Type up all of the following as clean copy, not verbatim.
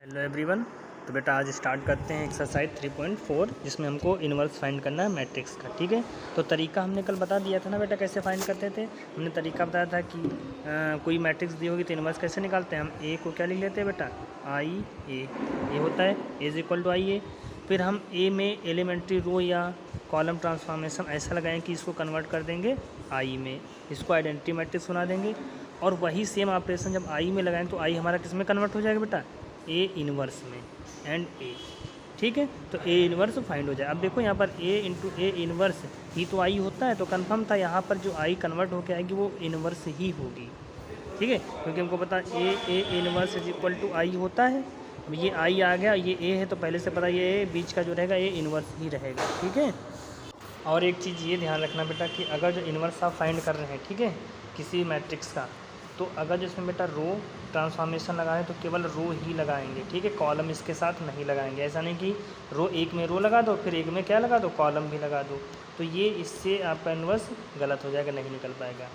Hello everyone. तो बेटा आज स्टार्ट करते हैं एक्सरसाइज 3.4 जिसमें हमको इन्वर्स फाइंड करना है मैट्रिक्स का। ठीक है, तो तरीका हमने कल बता दिया था ना बेटा, कैसे फाइंड करते थे। हमने तरीका बताया था कि कोई मैट्रिक्स दी होगी तो इन्वर्स कैसे निकालते हैं। हम ए को क्या लिख लेते हैं बेटा, आई ए होता है, ए इज इक्वल टू आई ए। फिर हम ए में एलिमेंट्री रो या कॉलम ट्रांसफॉर्मेशन ऐसा लगाएं कि इसको कन्वर्ट कर देंगे आई में, इसको आइडेंटिटी मैट्रिक्स बना देंगे। और वही सेम ऑपरेशन जब आई में लगाएं तो आई हमारा किस में कन्वर्ट हो जाएगा बेटा, ए इन्वर्स में एंड ए। ठीक है, तो ए इन्वर्स फाइंड हो जाए। अब देखो यहाँ पर ए इंटू ए इन्वर्स ही तो आई होता है, तो कंफर्म था यहाँ पर जो आई कन्वर्ट होकर आएगी वो इन्वर्स ही होगी। ठीक है, क्योंकि हमको पता A inverse is equal to आई होता है। अब ये आई आ गया, ये ए है तो पहले से पता ये ए बीच का जो रहेगा ए इन्वर्स ही रहेगा। ठीक है, और एक चीज़ ये ध्यान रखना बेटा कि अगर जो इन्वर्स आप फाइंड कर रहे हैं, ठीक है, किसी मैट्रिक्स का, तो अगर जिसमें बेटा रो ट्रांसफॉर्मेशन लगाएं तो केवल रो ही लगाएंगे। ठीक है, कॉलम इसके साथ नहीं लगाएंगे। ऐसा नहीं कि रो एक में रो लगा दो फिर एक में क्या लगा दो, कॉलम भी लगा दो, तो ये इससे आपका इन्वर्स गलत हो जाएगा, नहीं निकल पाएगा।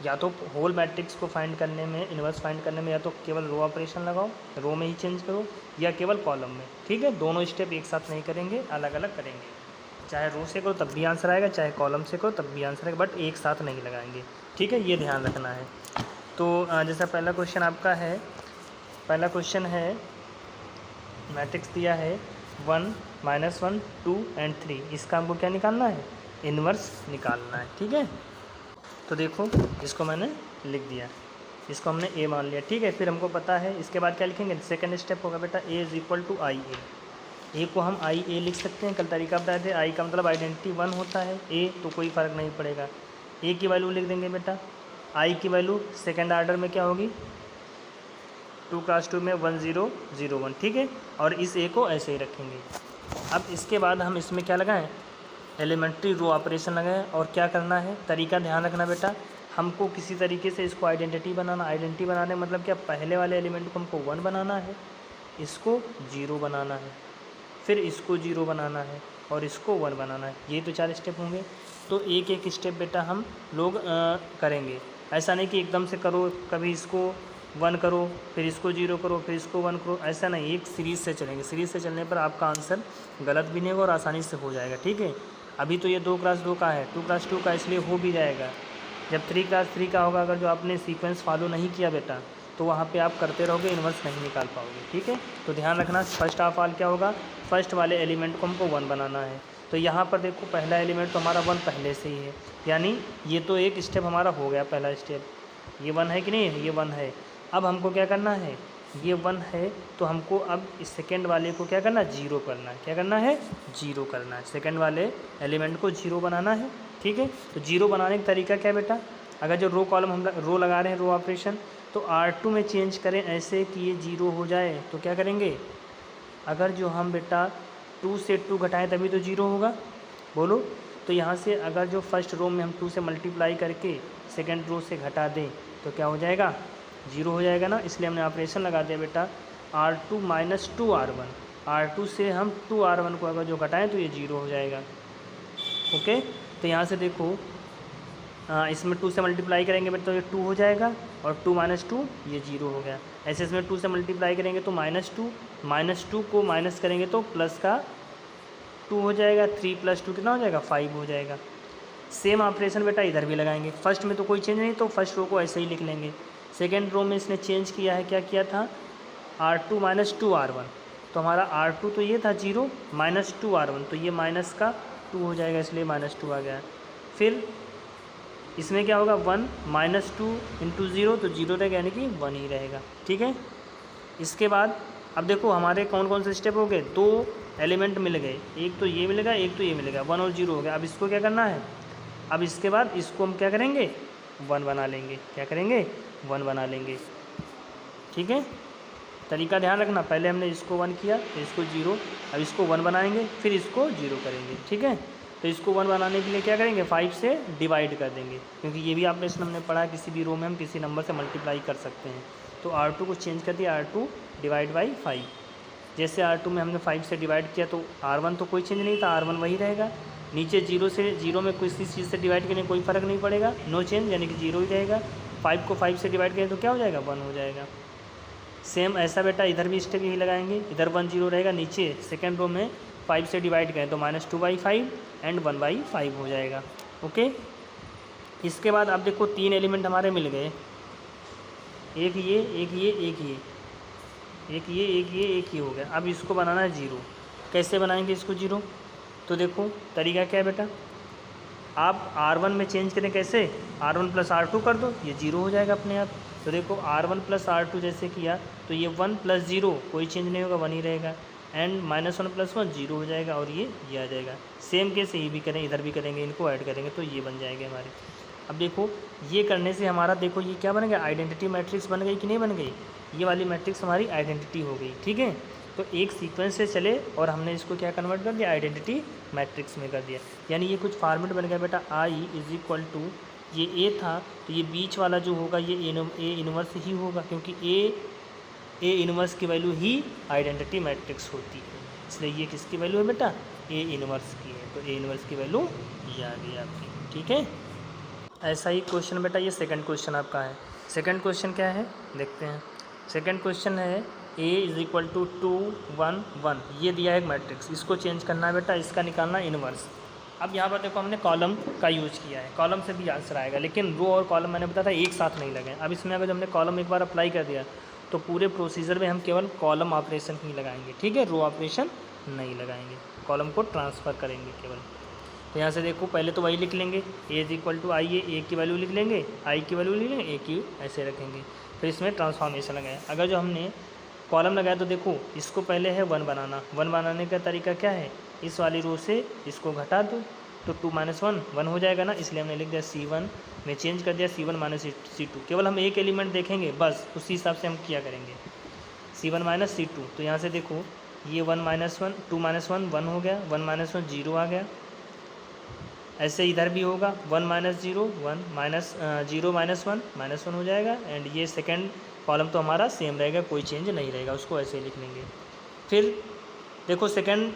या तो होल मैट्रिक्स को फाइंड करने में, इन्वर्स फाइंड करने में, या तो केवल रो ऑपरेशन लगाओ, रो में ही चेंज करो, या केवल कॉलम में। ठीक है, दोनों स्टेप एक साथ नहीं करेंगे, अलग अलग करेंगे। चाहे रो से करो तब भी आंसर आएगा, चाहे कॉलम से करो तब भी आंसर आएगा, बट एक साथ नहीं लगाएंगे। ठीक है, ये ध्यान रखना है। तो जैसा पहला क्वेश्चन आपका है, पहला क्वेश्चन है मैट्रिक्स दिया है 1 -1 2 एंड 3। इसका हमको क्या निकालना है, इन्वर्स निकालना है। ठीक है, तो देखो इसको मैंने लिख दिया, इसको हमने ए मान लिया। ठीक है, फिर हमको पता है इसके बाद क्या लिखेंगे, सेकंड स्टेप होगा बेटा ए इज इक्वल टू आई ए को हम आई ए लिख सकते हैं। कल तरीका बताए थे, आई का मतलब आइडेंटिटी 1 होता है, ए तो कोई फ़र्क नहीं पड़ेगा। ए की वैल्यू लिख देंगे बेटा, आई की वैल्यू सेकेंड ऑर्डर में क्या होगी 2 × 2 में 1 0 0 1। ठीक है, और इस ए को ऐसे ही रखेंगे। अब इसके बाद हम इसमें क्या लगाएं, एलिमेंट्री रो ऑपरेशन लगाएं। और क्या करना है, तरीका ध्यान रखना बेटा, हमको किसी तरीके से इसको आइडेंटिटी बनाना। आइडेंटिटी बनाने मतलब क्या, पहले वाले एलिमेंट को हमको 1 बनाना है, इसको 0 बनाना है, फिर इसको 0 बनाना है और इसको 1 बनाना है। ये तो 4 स्टेप होंगे। तो एक एक स्टेप बेटा हम लोग करेंगे। ऐसा नहीं कि एकदम से करो, कभी इसको 1 करो फिर इसको 0 करो फिर इसको 1 करो, ऐसा नहीं। एक सीरीज़ से चलेंगे, सीरीज़ से चलने पर आपका आंसर गलत भी नहीं होगा और आसानी से हो जाएगा। ठीक है, अभी तो ये 2 × 2 का है, 2 × 2 का, इसलिए हो भी जाएगा। जब 3 × 3 का होगा, अगर जो आपने सीक्वेंस फॉलो नहीं किया बेटा, तो वहाँ पे आप करते रहोगे, इन्वर्स नहीं निकाल पाओगे। ठीक है, तो ध्यान रखना, फर्स्ट ऑफ ऑल क्या होगा, फर्स्ट वाले एलिमेंट को हमको 1 बनाना है। तो यहाँ पर देखो पहला एलिमेंट तो हमारा 1 पहले से ही है, यानी ये तो एक स्टेप हमारा हो गया, पहला स्टेप। ये 1 है कि नहीं है, ये 1 है। अब हमको क्या करना है, ये 1 है तो हमको अब इस सेकेंड वाले को क्या करना है, 0 करना है। क्या करना है, 0 करना है, सेकेंड वाले एलिमेंट को 0 बनाना है। ठीक है, तो 0 बनाने का तरीका क्या बेटा, अगर जो रो कॉलम हम रो लगा रहे हैं, रो ऑपरेशन, तो R2 में चेंज करें ऐसे कि ये 0 हो जाए। तो क्या करेंगे, अगर जो हम बेटा 2 से 2 घटाएं तभी तो 0 होगा, बोलो। तो यहाँ से अगर जो फर्स्ट रो में हम 2 से मल्टीप्लाई करके सेकेंड रो से घटा दें तो क्या हो जाएगा, 0 हो जाएगा ना। इसलिए हमने ऑपरेशन लगा दिया बेटा R2 - 2R1। R2 से हम 2R1 को अगर जो घटाएं तो ये 0 हो जाएगा। ओके, तो यहाँ से देखो इसमें 2 से मल्टीप्लाई करेंगे बेटा तो ये 2 हो जाएगा, और 2 - 2 ये 0 हो गया। ऐसे इसमें 2 से मल्टीप्लाई करेंगे तो -2 को माइनस करेंगे तो प्लस का 2 हो जाएगा। 3 + 2 कितना हो जाएगा, 5 हो जाएगा। सेम ऑपरेशन बेटा इधर भी लगाएंगे। फर्स्ट में तो कोई चेंज नहीं, तो फर्स्ट रो को ऐसे ही लिख लेंगे। सेकेंड रो में इसने चेंज किया है, क्या किया था, R2 - 2R1। तो हमारा R2 तो ये था 0 - 2R1, तो ये माइनस का 2 हो जाएगा, इसलिए -2 आ गया। फिर इसमें क्या होगा, 1 - 2 × 0 तो 0 रहेगा, यानी कि 1 ही रहेगा। ठीक है, इसके बाद अब देखो हमारे कौन कौन से स्टेप हो गए, 2 एलिमेंट मिल गए, एक तो ये मिलेगा एक तो ये मिलेगा, 1 और 0 हो गया। अब इसको क्या करना है, अब इसके बाद इसको हम क्या करेंगे, 1 बना लेंगे। क्या करेंगे, 1 बना लेंगे। ठीक है, तरीका ध्यान रखना, पहले हमने इसको 1 किया तो इसको 0, अब इसको 1 बनाएंगे फिर इसको 0 करेंगे। ठीक है, तो इसको 1 बनाने के लिए क्या करेंगे, 5 से डिवाइड कर देंगे, क्योंकि ये भी आपने इसमें हमने पढ़ा, किसी भी रो में हम किसी नंबर से मल्टीप्लाई कर सकते हैं। तो R2 को चेंज कर दिया, R2 / 5। जैसे R2 में हमने 5 से डिवाइड किया तो R1 तो कोई चेंज नहीं था, R1 वही रहेगा। नीचे 0 में किसी चीज़ से डिवाइड करने कोई फ़र्क नहीं पड़ेगा, नो चेंज, यानी कि 0 ही रहेगा। 5 को 5 से डिवाइड करें तो क्या हो जाएगा, 1 हो जाएगा। सेम ऐसा बेटा इधर भी स्टेप यही लगाएंगे, इधर 1 0 रहेगा, नीचे सेकेंड रो में 5 से डिवाइड करें तो -2/5 एंड 1/5 हो जाएगा। ओके, इसके बाद आप देखो 3 एलिमेंट हमारे मिल गए, एक ये एक ये एक ये एक ये एक ये एक ये हो गया। अब इसको बनाना है 0। कैसे बनाएंगे इसको 0? तो देखो तरीका क्या है बेटा, आप R1 में चेंज करें, कैसे R1 + R2 कर दो, ये 0 हो जाएगा अपने आप। तो देखो R1 + R2 जैसे किया तो ये 1 + 0 कोई चेंज नहीं होगा, 1 ही रहेगा, एंड -1 + 1 0 हो जाएगा और ये आ जाएगा। सेम केस ये भी करें, इधर भी करेंगे, इनको ऐड करेंगे तो ये बन जाएंगे हमारे। अब देखो ये करने से हमारा देखो ये क्या बन गया, आइडेंटिटी मैट्रिक्स बन गई कि नहीं बन गई, ये वाली मैट्रिक्स हमारी आइडेंटिटी हो गई। ठीक है, तो एक सीक्वेंस से चले और हमने इसको क्या कन्वर्ट कर दिया, आइडेंटिटी मैट्रिक्स में कर दिया। यानी ये कुछ फॉर्मेट बन गया बेटा, I = ये ए था तो ये बीच वाला जो होगा ये ए इनवर्स ही होगा, क्योंकि ए इनवर्स की वैल्यू ही आइडेंटिटी मैट्रिक्स होती है, इसलिए ये किसकी वैल्यू है बेटा, ए इनवर्स की है। तो ए इनवर्स की वैल्यू ये आ गई आपकी। ठीक है, ऐसा ही क्वेश्चन बेटा ये सेकंड क्वेश्चन आपका है। सेकंड क्वेश्चन क्या है देखते हैं। सेकंड क्वेश्चन है A = 2 1 1, ये दिया है मैट्रिक्स, इसको चेंज करना है बेटा, इसका निकालना इनवर्स। अब यहाँ पर देखो हमने कॉलम का यूज़ किया है, कॉलम से भी आंसर आएगा, लेकिन रो और कॉलम मैंने बताया था एक साथ नहीं लगे। अब इसमें अगर हमने कॉलम एक बार अप्लाई कर दिया तो पूरे प्रोसीजर में हम केवल कॉलम ऑपरेशन ही लगाएंगे। ठीक है, रो ऑपरेशन नहीं लगाएंगे, कॉलम को ट्रांसफ़र करेंगे केवल। तो यहाँ से देखो पहले तो वही लिख लेंगे, A = I है, A की वैल्यू लिख लेंगे, I की वैल्यू लिख लेंगे, A की ऐसे रखेंगे। फिर इसमें ट्रांसफॉर्मेशन लगाया। अगर जो हमने कॉलम लगाया तो देखो इसको पहले है 1 बनाना। 1 बनाने का तरीका क्या है, इस वाली रो से इसको घटा दो तो 2 - 1 1 हो जाएगा ना, इसलिए हमने लिख दिया C1 में चेंज कर दिया C1 - C2। केवल हम एक एलिमेंट देखेंगे बस, उसी हिसाब से हम किया करेंगे, C1 - C2। तो यहाँ से देखो ये 1 - 1 2 - 1 1 हो गया, 1 - 1 0 आ गया। ऐसे इधर भी होगा 1 - 0 1 -0 -1 -1 हो जाएगा, एंड ये सेकेंड कॉलम तो हमारा सेम रहेगा, कोई चेंज नहीं रहेगा, उसको ऐसे ही लिख लेंगे। फिर देखो सेकंड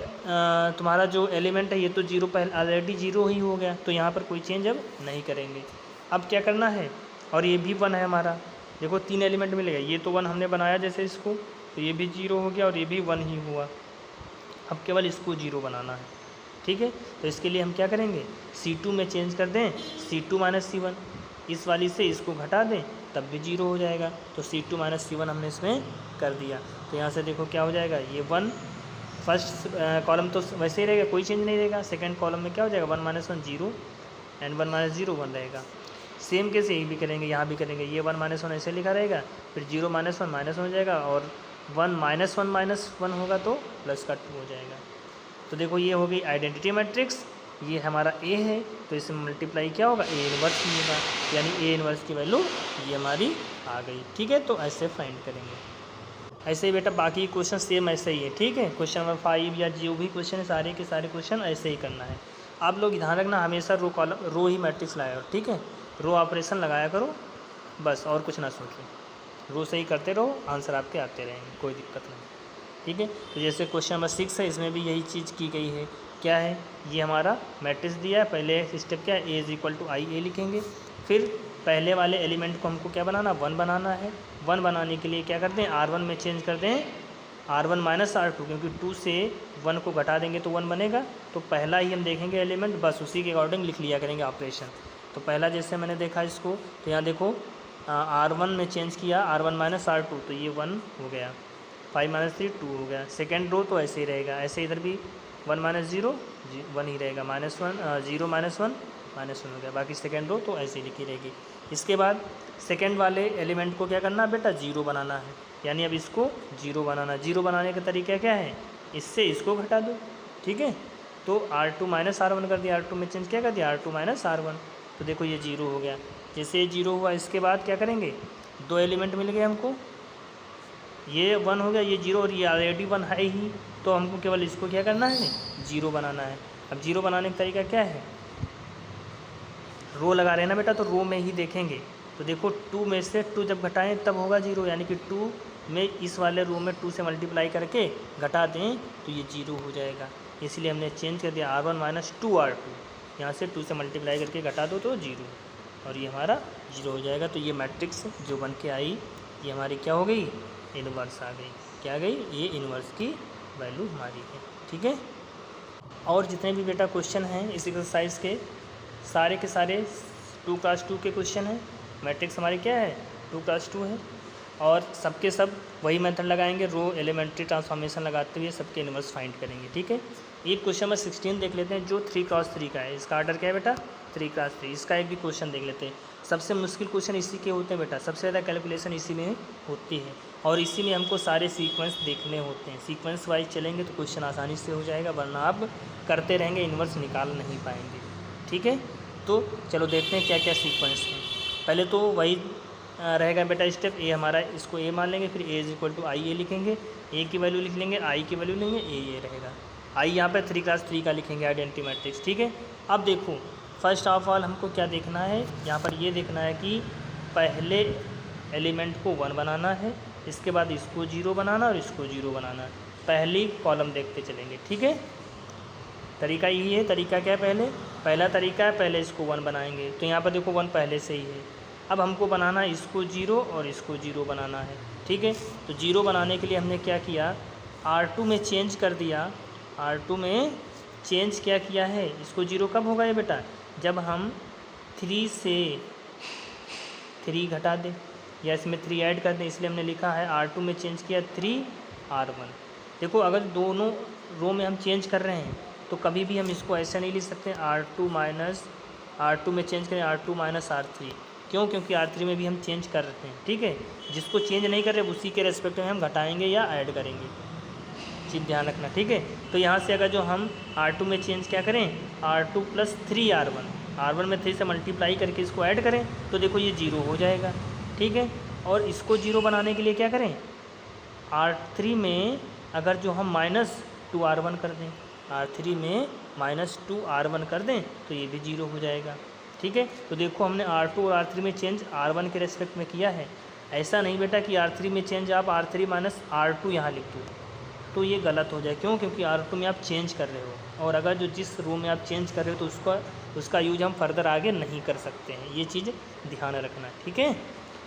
तुम्हारा जो एलिमेंट है ये तो 0 पहले ऑलरेडी 0 ही हो गया, तो यहाँ पर कोई चेंज अब नहीं करेंगे। अब क्या करना है, और ये भी 1 है हमारा, देखो 3 एलिमेंट मिलेगा, ये तो 1 हमने बनाया जैसे इसको, तो ये भी 0 हो गया और ये भी 1 ही हुआ। अब केवल इसको 0 बनाना है। ठीक है, तो इसके लिए हम क्या करेंगे, C2 में चेंज कर दें, C2 - C1, इस वाली से इसको घटा दें तब भी 0 हो जाएगा। तो C2 - C1 हमने इसमें कर दिया। तो यहाँ से देखो क्या हो जाएगा, ये 1 फर्स्ट कॉलम तो वैसे ही रहेगा, कोई चेंज नहीं रहेगा। सेकंड कॉलम में क्या हो जाएगा, 1 - 1 0 एंड 1 - 0 1 रहेगा। सेम केस यही भी करेंगे, यहाँ भी करेंगे, ये 1 - 1 ऐसे लिखा रहेगा, फिर 0 - 1 माइनस हो जाएगा, और 1 - 1 होगा तो प्लस का 2 हो जाएगा। तो देखो ये हो गई आइडेंटिटी मैट्रिक्स, ये हमारा A है तो इसमें मल्टीप्लाई क्या होगा, A इनवर्स ही होगा, यानी A इनवर्स की वैल्यू ये हमारी आ गई। ठीक है, तो ऐसे फाइंड करेंगे। ऐसे ही बेटा बाकी क्वेश्चन सेम ऐसे ही है। ठीक है, क्वेश्चन नंबर 5 या जो भी क्वेश्चन है सारे के सारे क्वेश्चन ऐसे ही करना है। आप लोग ध्यान रखना हमेशा रो कॉलम रो ही मैट्रिक्स लाया करो। ठीक है, रो ऑपरेशन लगाया करो बस, और कुछ ना सोचो, रो से ही करते रहो, आंसर आपके आते रहेंगे, कोई दिक्कत नहीं। ठीक है, तो जैसे क्वेश्चन नंबर 6 है, इसमें भी यही चीज़ की गई है। क्या है, ये हमारा मैट्रिक्स दिया है, पहले स्टेप क्या है, A = I A लिखेंगे। फिर पहले वाले एलिमेंट को हमको क्या बनाना, 1 बनाना है। 1 बनाने के लिए क्या करते हैं, R1 में चेंज करते हैं R1 - R2, क्योंकि 2 से 1 को घटा देंगे तो 1 बनेगा। तो पहला ही हम देखेंगे एलिमेंट, बस उसी के अकॉर्डिंग लिख लिया करेंगे ऑपरेशन। तो पहला जैसे मैंने देखा इसको, तो यहाँ देखो R1 में चेंज किया R1 - R2, तो ये 1 हो गया, 5 - 3 2 हो गया। सेकेंड रो तो ऐसे ही रहेगा, ऐसे इधर भी 1 - 0 1 ही रहेगा, -1 0 - 1 -1 हो गया। बाकी सेकेंड रो तो ऐसे ही लिखी रहेगी। इसके बाद सेकेंड वाले एलिमेंट को क्या करना बेटा, 0 बनाना है, यानी अब इसको 0 बनाना। 0 बनाने का तरीका क्या है, इससे इसको घटा दो। ठीक है, तो R2 - R1 कर दिया, R2 में चेंज क्या कर दिया, R2 - R1, तो देखो ये 0 हो गया। जैसे ये 0 हुआ, इसके बाद क्या करेंगे, 2 एलिमेंट मिल गए हमको, ये 1 हो गया, ये 0 और ये ऑलरेडी 1 है ही, तो हमको केवल इसको क्या करना है, 0 बनाना है। अब 0 बनाने का तरीका क्या है, रो लगा रहे हैं ना बेटा, तो रो में ही देखेंगे। तो देखो 2 में से 2 जब घटाएं तब होगा 0, यानी कि 2 में इस वाले रो में 2 से मल्टीप्लाई करके घटा दें तो ये 0 हो जाएगा। इसलिए हमने चेंज कर दिया R1 - 2R2, यहाँ से 2 से मल्टीप्लाई करके घटा दो तो 0, और ये हमारा 0 हो जाएगा। तो ये मैट्रिक्स जो बन के आई ये हमारी क्या हो गई, इनवर्स आ गई। क्या आ गई? ये इनवर्स की वैल्यू हमारी है। ठीक है, और जितने भी बेटा क्वेश्चन हैं इस एक्सरसाइज के सारे 2x2 के क्वेश्चन हैं। मैट्रिक्स हमारी क्या है? 2x2 है, और सबके सब वही मेथड लगाएंगे, रो एलिमेंट्री ट्रांसफॉर्मेशन लगाते हुए सबके इनवर्स फाइंड करेंगे। ठीक है, एक क्वेश्चन नंबर 16 देख लेते हैं जो 3x3 का है। इसका ऑर्डर क्या है बेटा? 3x3। इसका एक भी क्वेश्चन देख लेते हैं। सबसे मुश्किल क्वेश्चन इसी के होते हैं बेटा, सबसे ज़्यादा कैलकुलेशन इसी में होती है, और इसी में हमको सारे सीक्वेंस देखने होते हैं। सीक्वेंस वाइज चलेंगे तो क्वेश्चन आसानी से हो जाएगा, वरना आप करते रहेंगे इन्वर्स निकाल नहीं पाएंगे। ठीक है, तो चलो देखते हैं क्या क्या सीक्वेंस हैं। पहले तो वही रहेगा बेटा स्टेप, ए हमारा, इसको ए मान लेंगे, फिर ए इज इक्वल टू आई ए लिखेंगे, ए की वैल्यू लिख लेंगे, आई की वैल्यू लेंगे, ए रहेगा। आई यहाँ पे 3x3 का लिखेंगे आइडेंटिटी मैट्रिक्स। ठीक है, अब देखो फर्स्ट ऑफ ऑल हमको क्या देखना है, यहाँ पर ये देखना है कि पहले एलिमेंट को 1 बनाना है, इसके बाद इसको 0 बनाना और इसको 0 बनाना। पहली कॉलम देखते चलेंगे। ठीक है, तरीका यही है। तरीका क्या है? पहला तरीका है पहले इसको 1 बनाएंगे, तो यहाँ पर देखो 1 पहले से ही है। अब हमको बनाना है इसको 0 और इसको 0 बनाना है। ठीक है, तो 0 बनाने के लिए हमने क्या किया, R2 में चेंज कर दिया। R2 में चेंज क्या किया है, इसको 0 कब होगा ये बेटा? जब हम 3 से 3 घटा दें या इसमें 3 ऐड कर दें, इसलिए हमने लिखा है R2 में चेंज किया 3R1। देखो अगर दोनों रो में हम चेंज कर रहे हैं तो कभी भी हम इसको ऐसा नहीं लिख सकते R2 में चेंज करें R2 माइनस R3। क्यों? क्योंकि R3 में भी हम चेंज कर रहे हैं। ठीक है, जिसको चेंज नहीं कर रहे उसी के रेस्पेक्ट में हम घटाएंगे या ऐड करेंगे, चीज़ ध्यान रखना। ठीक है, तो यहाँ से अगर जो हम R2 में चेंज क्या करें, R2 प्लस 3R1 में 3 से मल्टीप्लाई करके इसको ऐड करें तो देखो ये 0 हो जाएगा। ठीक है, और इसको 0 बनाने के लिए क्या करें, R3 में अगर जो हम -2R1 कर दें, R3 में -2R1 कर दें तो ये भी 0 हो जाएगा। ठीक है, तो देखो हमने R2 और R3 में चेंज R1 के रेस्पेक्ट में किया है। ऐसा नहीं बेटा कि R3 में चेंज आप R3 माइनस R2 यहाँ लिख दो, तो ये गलत हो जाए। क्यों? क्योंकि R2 में आप चेंज कर रहे हो, और अगर जो जिस रो में आप चेंज कर रहे हो तो उसका यूज हम फर्दर आगे नहीं कर सकते हैं, ये चीज़ ध्यान रखना। ठीक है,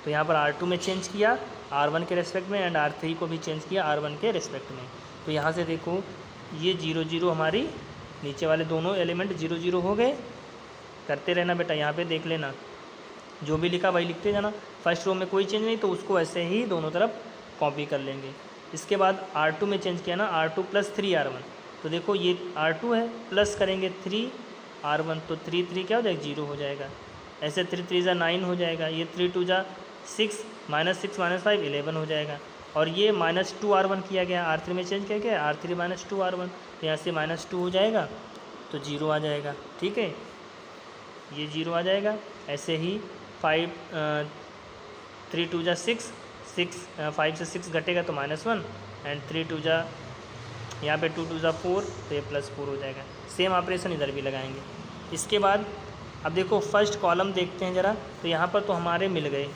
तो यहाँ पर R2 में चेंज किया R1 के रेस्पेक्ट में, एंड R3 को भी चेंज किया R1 के रेस्पेक्ट में। तो यहाँ से देखो ये 0 0 हमारी नीचे वाले दोनों एलिमेंट 0 0 हो गए। करते रहना बेटा, यहाँ पे देख लेना, जो भी लिखा वही लिखते जाना। फर्स्ट रो में कोई चेंज नहीं तो उसको ऐसे ही दोनों तरफ कॉपी कर लेंगे। इसके बाद R2 में चेंज किया ना, R2 प्लस 3R1, तो देखो ये R2 है, प्लस करेंगे 3R1 तो 3 3 क्या हो जाएगा, 0 हो जाएगा। ऐसे 3 3 जा 9 हो जाएगा, ये 3 2 जा 6, -6 -5 11 हो जाएगा। और ये -2R1 किया गया, R3 में चेंज किया गया, R3 -2R1, तो यहाँ से -2 हो जाएगा तो 0 आ जाएगा। ठीक है, ये 0 आ जाएगा। ऐसे ही 3 2 जा 6, 5 से 6 घटेगा तो -1, एंड 3 2 जा यहाँ पे 2 2 जा 4 तो ये +4 हो जाएगा। सेम ऑपरेशन इधर भी लगाएंगे। इसके बाद अब देखो फर्स्ट कॉलम देखते हैं ज़रा, तो यहाँ पर तो हमारे मिल गए,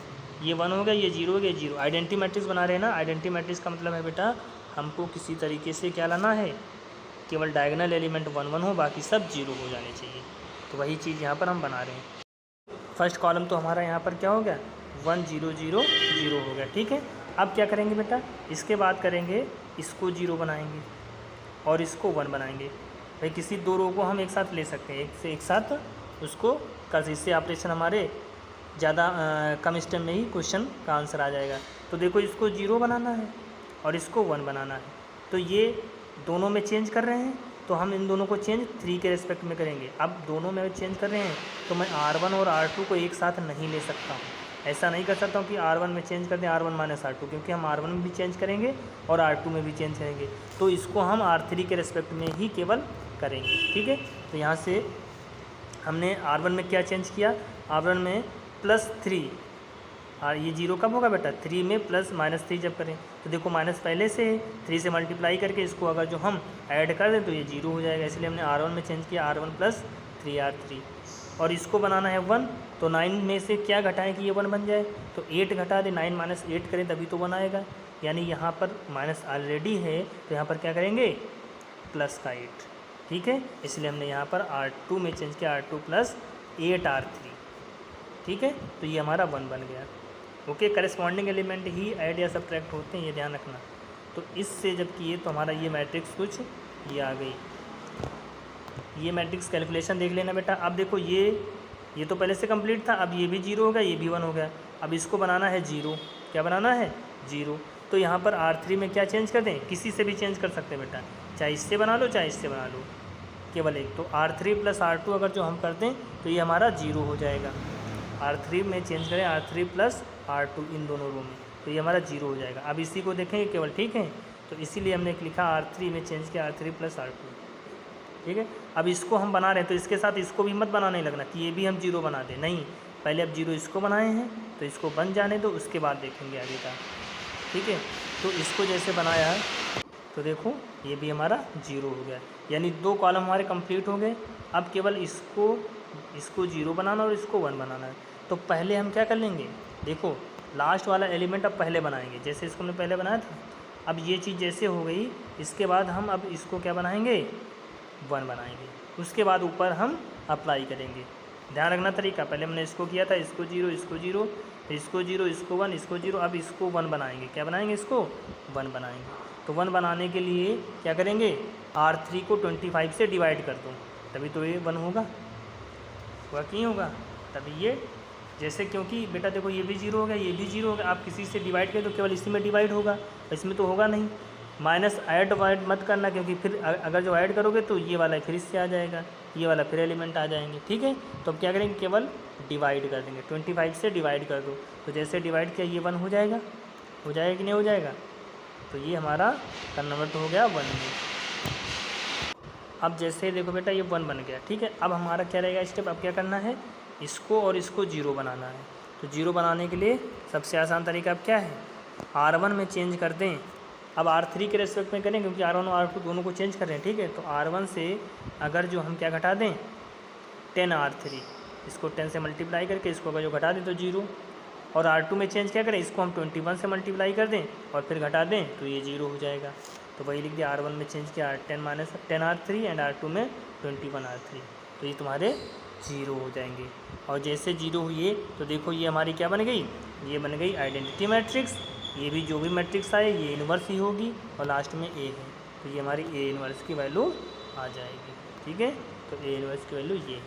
ये 1 हो गया, ये 0 हो गया, 0। आइडेंटिटी मैट्रिक्स बना रहे हैं ना। आइडेंटिटी मैट्रिक्स का मतलब है बेटा हमको किसी तरीके से क्या लाना है, केवल डायगोनल एलिमेंट 1 1 हो, बाकी सब 0 हो जाने चाहिए। तो वही चीज़ यहाँ पर हम बना रहे हैं। फर्स्ट कॉलम तो हमारा यहाँ पर क्या हो गया, 1 0 0 0 हो गया। ठीक है, अब क्या करेंगे बेटा, इसके बाद करेंगे इसको 0 बनाएंगे और इसको 1 बनाएंगे। भाई किसी दो रो को हम एक साथ ले सकते हैं, एक से एक साथ उसको कर, इससे ऑपरेशन हमारे ज़्यादा कम स्टेप में ही क्वेश्चन का आंसर आ जाएगा। तो देखो इसको 0 बनाना है और इसको 1 बनाना है, तो ये दोनों में चेंज कर रहे हैं तो हम इन दोनों को चेंज 3 के रेस्पेक्ट में करेंगे। अब दोनों में चेंज कर रहे हैं तो मैं R1 और R2 को एक साथ नहीं ले सकता हूँ, ऐसा नहीं कर सकता हूँ कि R1 में चेंज कर दें R1 माइनस R2, क्योंकि हम R1 में भी चेंज करेंगे और R2 में भी चेंज करेंगे, तो इसको हम R3 के रेस्पेक्ट में ही केवल करेंगे। ठीक है, तो यहाँ से हमने R1 में क्या चेंज किया, R1 में +3, और ये 0 कब होगा बेटा, 3 में +-3 जब करें तो देखो माइनस पहले से है, 3 से मल्टीप्लाई करके इसको अगर जो हम ऐड कर दें तो ये 0 हो जाएगा, इसलिए हमने R1 में चेंज किया R1 + 3R3। और इसको बनाना है 1, तो 9 में से क्या घटाएं कि ये 1 बन जाए, तो 8 घटा दें, 9 - 8 करें तभी तो 1 आएगा, यानी यहाँ पर माइनस ऑलरेडी है तो यहाँ पर क्या करेंगे +8। ठीक है, इसलिए हमने यहाँ पर R2 में चेंज किया R2 + 8R3। ठीक है, तो ये हमारा 1 बन गया। ओके, करेस्पॉन्डिंग एलिमेंट ही ऐड या सब्ट्रैक्ट होते हैं, ये ध्यान रखना। तो इससे जब किए तो हमारा ये मैट्रिक्स कुछ ये आ गई। ये मैट्रिक्स कैलकुलेशन देख लेना बेटा। अब देखो ये तो पहले से कंप्लीट था, अब ये भी 0 हो गया, ये भी 1 हो गया। अब इसको बनाना है 0, क्या बनाना है 0। तो यहाँ पर R3 में क्या चेंज कर दें, किसी से भी चेंज कर सकते हैं बेटा, चाहे इससे बना लो चाहे इससे बना लो, केवल एक। तो R3 + R2 अगर जो हम कर दें तो ये हमारा 0 हो जाएगा। R3 में चेंज करें R3 + R2 इन दोनों रो में, तो ये हमारा 0 हो जाएगा। अब इसी को देखेंगे केवल, ठीक है। तो इसीलिए हमने लिखा R3 में चेंज किया R3 + R2, ठीक है। अब इसको हम बना रहे हैं तो इसके साथ इसको भी मत बनाने लगना कि ये भी हम 0 बना दें, नहीं। पहले अब 0 इसको बनाए हैं तो इसको बन जाने दो, उसके बाद देखेंगे आगे का, ठीक है। तो इसको जैसे बनाया है तो देखो ये भी हमारा 0 हो गया, यानी 2 कॉलम हमारे कंप्लीट हो गए। अब केवल इसको 0 बनाना और इसको 1 बनाना है। तो पहले हम क्या कर लेंगे, देखो लास्ट वाला एलिमेंट अब पहले बनाएंगे, जैसे इसको हमने पहले बनाया था। अब ये चीज़ जैसे हो गई, इसके बाद हम अब इसको क्या बनाएंगे, 1 बनाएंगे। उसके बाद ऊपर हम अप्लाई करेंगे। ध्यान रखना तरीका, पहले हमने इसको किया था, इसको 0 इसको 0 इसको 0 इसको 1 इसको 0, अब इसको 1 बनाएंगे। क्या बनाएंगे, इसको 1 बनाएंगे। तो 1 बनाने के लिए क्या करेंगे, R3 को 25 से डिवाइड कर दो, तभी तो ये 1 होगा क्यों होगा, तभी ये जैसे, क्योंकि बेटा देखो ये भी 0 हो गया, ये भी 0 हो गया। आप किसी से डिवाइड करें तो केवल इसी में डिवाइड होगा, इसमें तो होगा नहीं। माइनस ऐड वाइड मत करना, क्योंकि फिर अगर जो ऐड करोगे तो ये वाला फिर इससे आ जाएगा, ये वाला फिर एलिमेंट आ जाएंगे, ठीक है। तो अब क्या करेंगे, केवल डिवाइड कर देंगे, 25 से डिवाइड कर दो। तो जैसे डिवाइड किया ये 1 हो जाएगा कि नहीं हो जाएगा। तो ये हमारा कन्वर्ट हो गया 1 में। अब जैसे देखो बेटा ये 1 बन गया, ठीक है। अब हमारा क्या रहेगा स्टेप, अब क्या करना है, इसको और इसको 0 बनाना है। तो 0 बनाने के लिए सबसे आसान तरीका अब क्या है, R1 में चेंज कर दें। अब R3 के रेस्पेक्ट में करें, क्योंकि R1 और R2 दोनों को चेंज कर रहे हैं, ठीक है। तो R1 से अगर जो हम क्या घटा दें 10R3, इसको 10 से मल्टीप्लाई करके इसको अगर जो घटा दें तो 0। और R2 में चेंज क्या करें, इसको हम 21 से मल्टीप्लाई कर दें और फिर घटा दें तो ये 0 हो जाएगा। तो वही लिख दिया, R1 में चेंज किया 10-R3 एंड R2 में 21R3, तो ये तुम्हारे 0 हो जाएंगे। और जैसे 0 हुए तो देखो ये हमारी क्या बन गई, ये बन गई आइडेंटिटी मैट्रिक्स। ये भी जो भी मैट्रिक्स आए ये इन्वर्स ही होगी, और लास्ट में A है, तो ये हमारी A इन्वर्स की वैल्यू आ जाएगी, ठीक है। तो A इन्वर्स की वैल्यू ये है।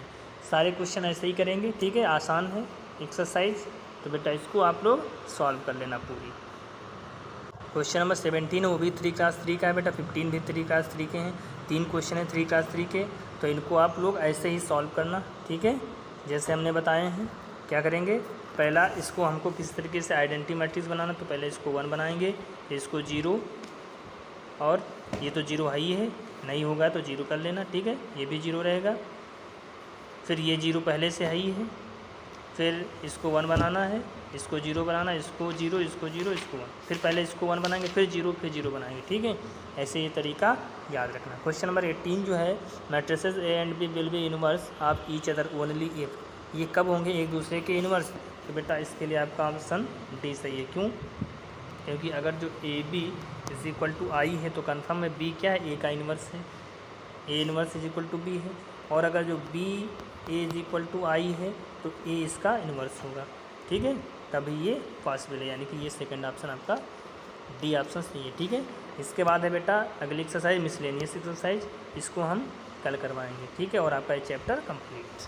सारे क्वेश्चन ऐसे ही करेंगे, ठीक है, आसान है एक्सरसाइज। तो बेटा इसको आप लोग सॉल्व कर लेना पूरी। क्वेश्चन नंबर 17 है, वो भी 3 क्लास 3 का है बेटा, 15 भी 3 क्लास 3 के हैं। 3 क्वेश्चन है 3 क्लास 3 के, तो इनको आप लोग ऐसे ही सॉल्व करना, ठीक है, जैसे हमने बताए हैं। क्या करेंगे, पहला इसको हमको किस तरीके से आइडेंटिटी मैट्रिक्स बनाना, तो पहले इसको 1 बनाएंगे, फिर इसको 0, और ये तो 0 है ही है, नहीं होगा तो 0 कर लेना, ठीक है, ये भी 0 रहेगा। फिर ये 0 पहले से है ही है, फिर इसको 1 बनाना है, इसको 0 बनाना, इसको 0 इसको 0 इसको 1, फिर पहले इसको 1 बनाएंगे फिर 0 बनाएंगे, ठीक है। ऐसे ये तरीका याद रखना। क्वेश्चन नंबर 18 जो है, matrices A and B will be inverse of each other only if, ये कब होंगे एक दूसरे के इनवर्स। तो बेटा इसके लिए आपका ऑप्शन डी सही है। क्यों, क्योंकि अगर जो AB = I है तो कन्फर्म है B क्या है, A का इनवर्स है, A इनवर्स = B है। और अगर जो B A = I है तो A इसका इनवर्स होगा, ठीक है, तभी ये पॉसिबल है, यानी कि ये सेकंड ऑप्शन आपका डी ऑप्शन सही है, ठीक है। इसके बाद है बेटा अगली एक्सरसाइज मिसलेनियस एक्सरसाइज, इसको हम कल करवाएंगे, ठीक है, और आपका ये चैप्टर कंप्लीट।